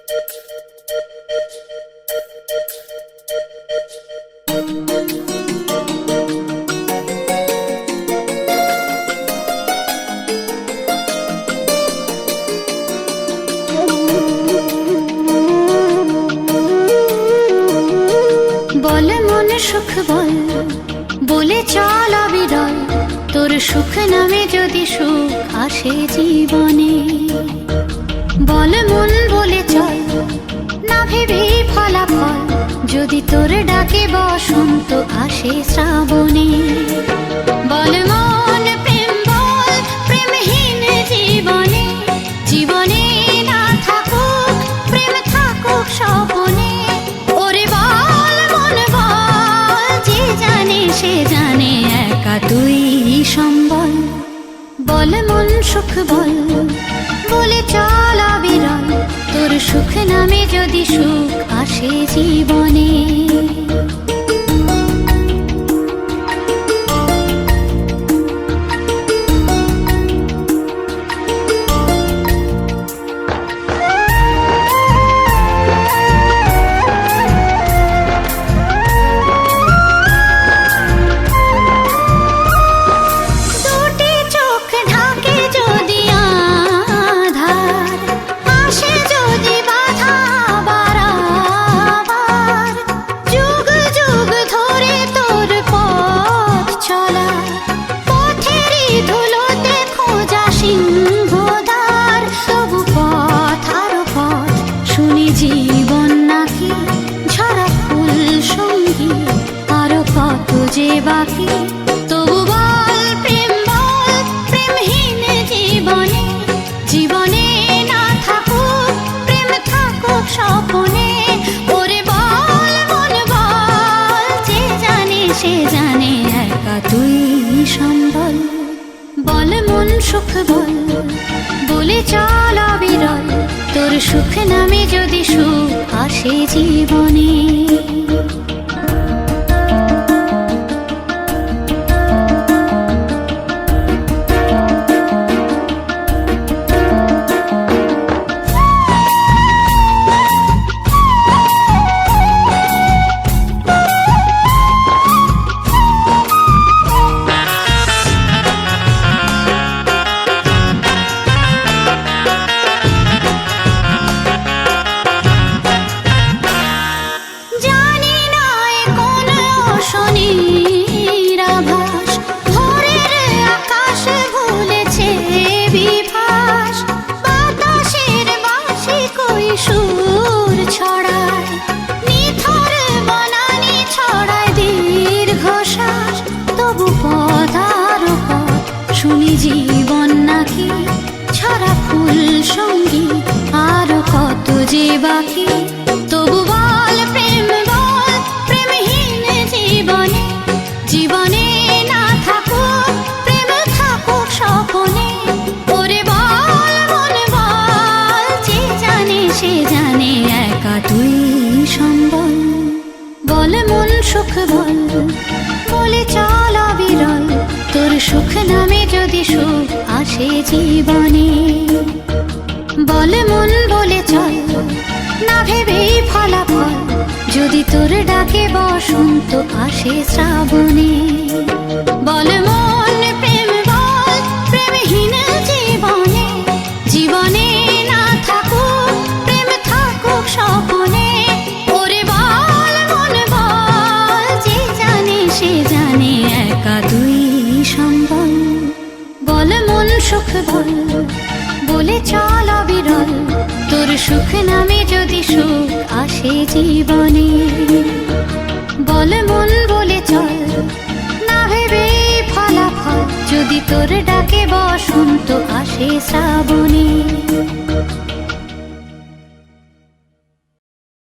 বল মন সুখ বল, বলে চল অবিরল, তোর সুখ নামে যদি সুখ আসে জীবনে। বল মন বলে চল, না ভেবে ফলাফল, যদি তোর ডাকে বসন্ত আসে শ্রাবণে। বল মন প্রেম বল, প্রেমহীন জীবনে, জীবনে না থাকুক প্রেম, থাকুক স্বপনে। ওরে বল মন বল, যে জানে সে জানে একা তুই সম্বল। বল মন সুখ বল, বলে চল অবিরল, তোর সুখ নামে যদি সুখ আসে জীবনে। জীবন নাকি ঝরা ফুল সঙ্গী, আরো কত যে বাকি। তবু বল প্রেম বল, প্রেমহীন জীবনে, জীবনে না থাকুক প্রেম, থাকুক স্বপনে। ওরে বল মন বল, যে জানে সে জানে একা তুই সম্বল। বল মন সুখ বল, বলে চল অবিরল, তোর সুখ নামে যদি সুখ আসে জীবনে। শুনি জীবন নাকি ছড়া ফুল সঙ্গী, আরো কত যে বাকি। তবু বল প্রেম বল, প্রেমহীন জীবনে, জীবনে না থাকুক প্রেম, থাকুক স্বপনে। ওরে বল মন বল, যে জানে সে জানে একা তুই সম্বল। বল মন সুখ বল, বলে চল অবিরল, তোর সুখ নামে যদি সুখ আসে জীবনে। বল মন বলে চল, না ভেবেই ফলাফল, যদি তোর ডাকে বসন্ত আসে শ্রাবণে। বল মন প্রেম বল, প্রেমহীন জীবনে, জীবনে না থাকুক প্রেম, থাকুক স্বপনে। ওরে বল মন বল, যে জানে সে জানে একা তুই সম্বল। বল মন সুখ বল, বলে চল অবিরল, তোর সুখ নামে যদি সুখ আসে জীবনে। বল মন বলে চল, না ভেবে ফলাফল, যদি তোর ডাকে বসন্ত আসে শ্রাবণে।